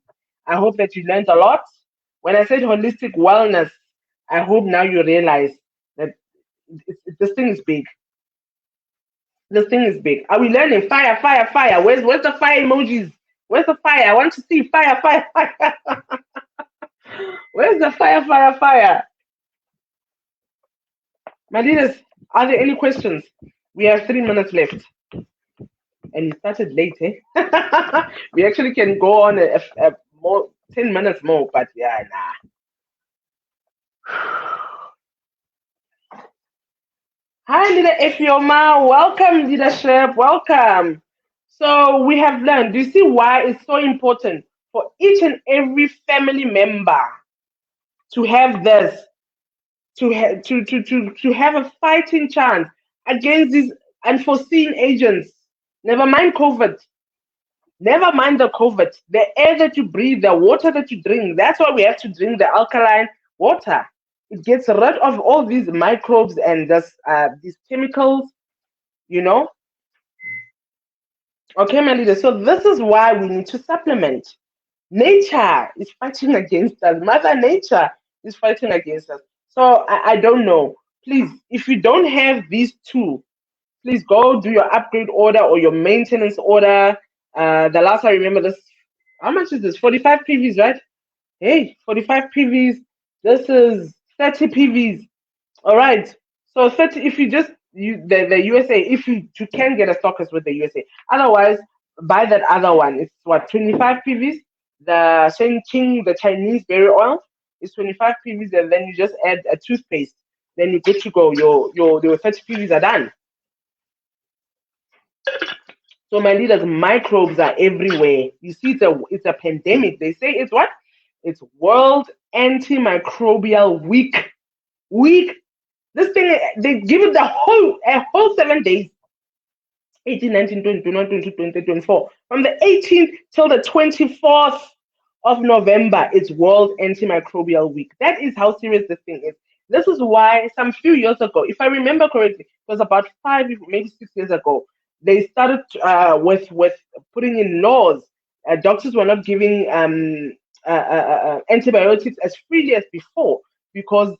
I hope that you learned a lot. When I said holistic wellness, I hope now you realize that this thing is big. This thing is big. Are we learning? Fire, fire, fire. Where's the fire emojis? Where's the fire? I want to see fire, fire, fire. Where's the fire, fire, fire? My leaders, are there any questions? We have 3 minutes left. And it started late, eh? We actually can go on a more 10 minutes more, but yeah, nah. Hi, Leader Efioma. Welcome, leadership. Welcome. So we have learned. Do you see why it's so important for each and every family member to have this, to have a fighting chance against these unforeseen agents? Never mind COVID. Never mind the COVID. The air that you breathe, the water that you drink. That's why we have to drink the alkaline water. It gets rid of all these microbes and these chemicals, you know. Okay, my leader. So this is why we need to supplement. Nature is fighting against us. Mother Nature is fighting against us. So I don't know. Please, if you don't have these two, please go do your upgrade order or your maintenance order. The last I remember this, how much is this? 45 PVs, right? Hey, 45 PVs. This is 30 PVs. All right. So 30, if you just the USA, if you can get a stockist with the USA. Otherwise, buy that other one. It's what, 25 PVs? The Shenqing, the Chinese berry oil is 25 PVs, and then you just add a toothpaste. Then you're good to go. Your 30 PVs are done. So my leaders, microbes are everywhere. You see, it's a pandemic. They say it's what? It's World Antimicrobial Week. Week. This thing, they give it a whole 7 days. 18, 19, 20, 21, 22, 23, 24. From the 18th till the 24th of November, it's World Antimicrobial Week. That is how serious this thing is. This is why some few years ago, if I remember correctly, it was about 5, maybe 6 years ago, they started with putting in laws. Doctors were not giving antibiotics as freely as before because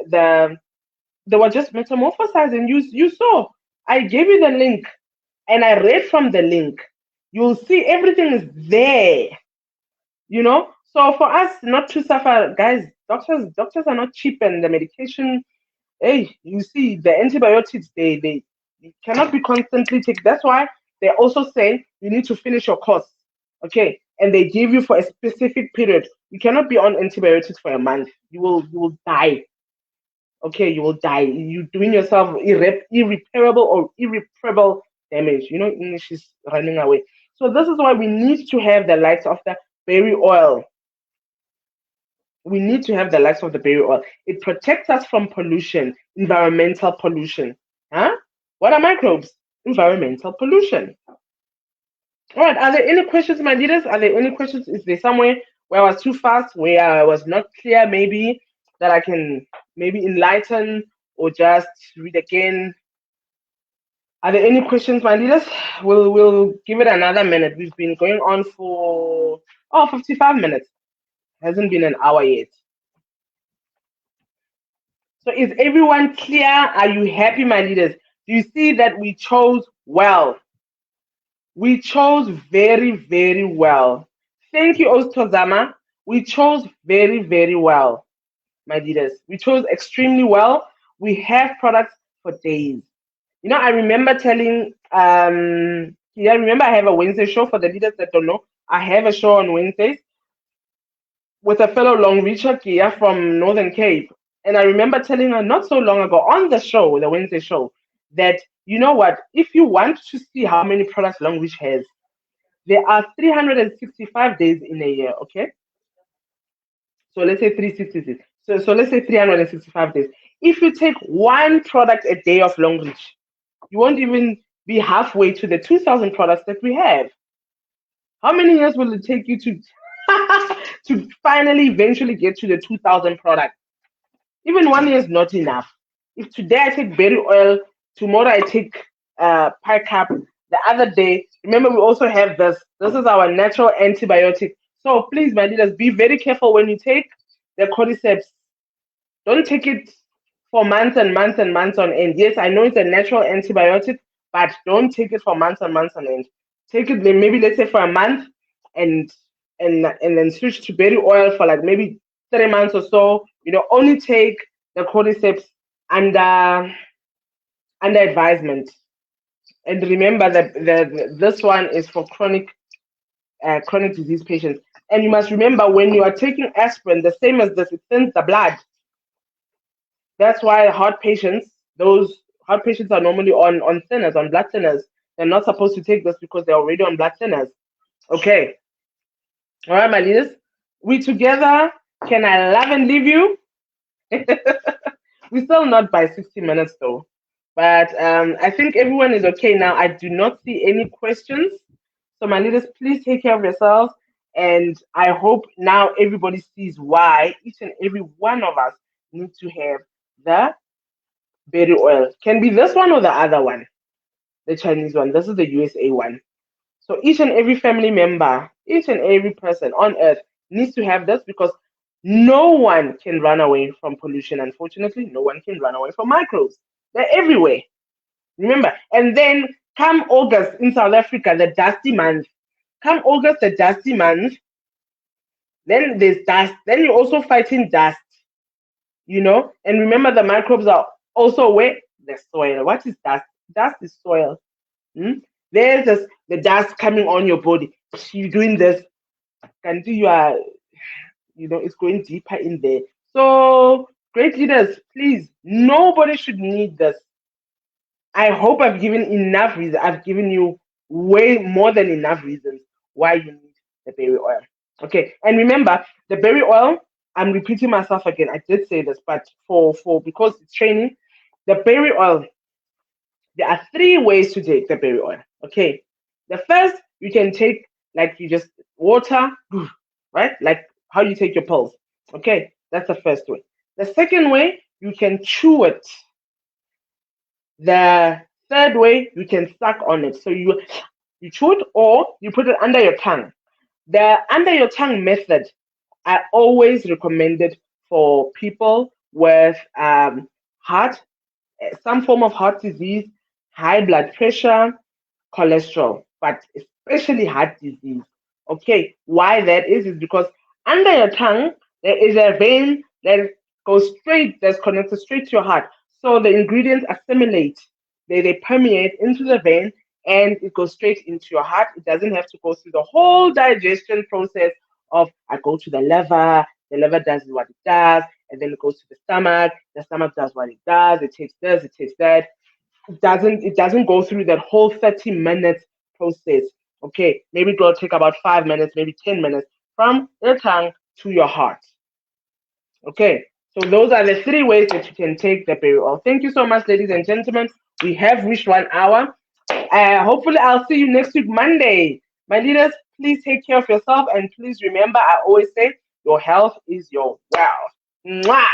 the they were just metamorphosizing. You saw. I gave you the link and I read from the link. You'll see everything is there. So for us not to suffer, guys, Doctors are not cheap, and the medication. Hey, you see, the antibiotics they cannot be constantly taken. That's why they're also saying you need to finish your course. Okay, and they give you for a specific period. You cannot be on antibiotics for a month. You will die. Okay, you will die. You're doing yourself irreparable or irreparable damage. English is running away. So this is why we need to have the likes of the berry oil. We need to have the likes of the berry oil. It protects us from pollution, environmental pollution. Huh? What are microbes? Environmental pollution. All right. Are there any questions, my leaders? Are there any questions? Is there somewhere where I was too fast, where I was not clear, maybe that I can maybe enlighten or just read again? Are there any questions, my leaders? We'll give it another minute. We've been going on for 55 minutes. Hasn't been an hour yet. So is everyone clear? Are you happy, my leaders? Do you see that we chose well? We chose very, very well. Thank you, Ostozama. We chose very, very well, my leaders. We chose extremely well. We have products for days. I remember telling yeah, remember I have a Wednesday show for the leaders that don't know. I have a show on Wednesdays with a fellow long reacher, Kia from Northern Cape. And I remember telling her not so long ago on the show, the Wednesday show, that you know what, if you want to see how many products Long Reach has, there are 365 days in a year, okay? So let's say 366. So let's say 365 days. If you take one product a day of Long Reach, you won't even be halfway to the 2,000 products that we have. How many years will it take you to to finally eventually get to the 2,000 products? Even 1 year is not enough. If today I take berry oil, tomorrow I take pie cap, the other day, remember we also have this. This is our natural antibiotic. So please, my leaders, be very careful when you take the cordyceps. Don't take it for months and months and months on end. Yes, I know it's a natural antibiotic, but don't take it for months and months on end. Take it maybe let's say for a month and and then switch to berry oil for like maybe 3 months or so. Only take the cordyceps under advisement. And remember that this one is for chronic disease patients. And you must remember when you are taking aspirin, the same as this, it thins the blood. That's why those heart patients are normally on thinners, on blood thinners. They're not supposed to take this because they're already on blood thinners. Okay. All right, my leaders. We together. Can I love and leave you? We're still not by 60 minutes though. But I think everyone is okay now. I do not see any questions. So, my leaders, please take care of yourselves. And I hope now everybody sees why each and every one of us need to have the berry oil. Can be this one or the other one, the Chinese one. This is the USA one. So each and every family member, each and every person on earth needs to have this because no one can run away from pollution. Unfortunately, no one can run away from microbes. They're everywhere. Remember, and then come August in South Africa, the dusty month. Come August, the dusty month. Then there's dust. Then you're also fighting dust. And remember, the microbes are also where the soil. What is dust? Dust is soil. Hmm? There's the dust coming on your body. You're doing this. Until you are, it's going deeper in there. So, great leaders, please, nobody should need this. I hope I've given enough reasons. I've given you way more than enough reasons why you need the berry oil. Okay, and remember the berry oil. I'm repeating myself again. I did say this, but for because it's training, the berry oil. There are three ways to take the berry oil. Okay, the first you can take like you just water, right? Like how you take your pills. Okay, that's the first way. The second way you can chew it. The third way you can suck on it. So you chew it or you put it under your tongue. The under your tongue method I always recommended for people with heart, some form of heart disease, high blood pressure, cholesterol, but especially heart disease. Okay, why that is because under your tongue there is a vein Let it go straight, that's connected straight to your heart. So the ingredients assimilate, they permeate into the vein and it goes straight into your heart. It doesn't have to go through the whole digestion process of I go to the liver does what it does, and then it goes to the stomach does what it does, it takes this, it takes that. It doesn't go through that whole 30 minute process. Okay, maybe it will take about 5 minutes, maybe 10 minutes from your tongue to your heart. Okay, so those are the three ways that you can take the berry oil. Thank you so much, ladies and gentlemen. We have reached 1 hour. Hopefully, I'll see you next week, Monday. My leaders, please take care of yourself and please remember, I always say, your health is your wealth. Mwah!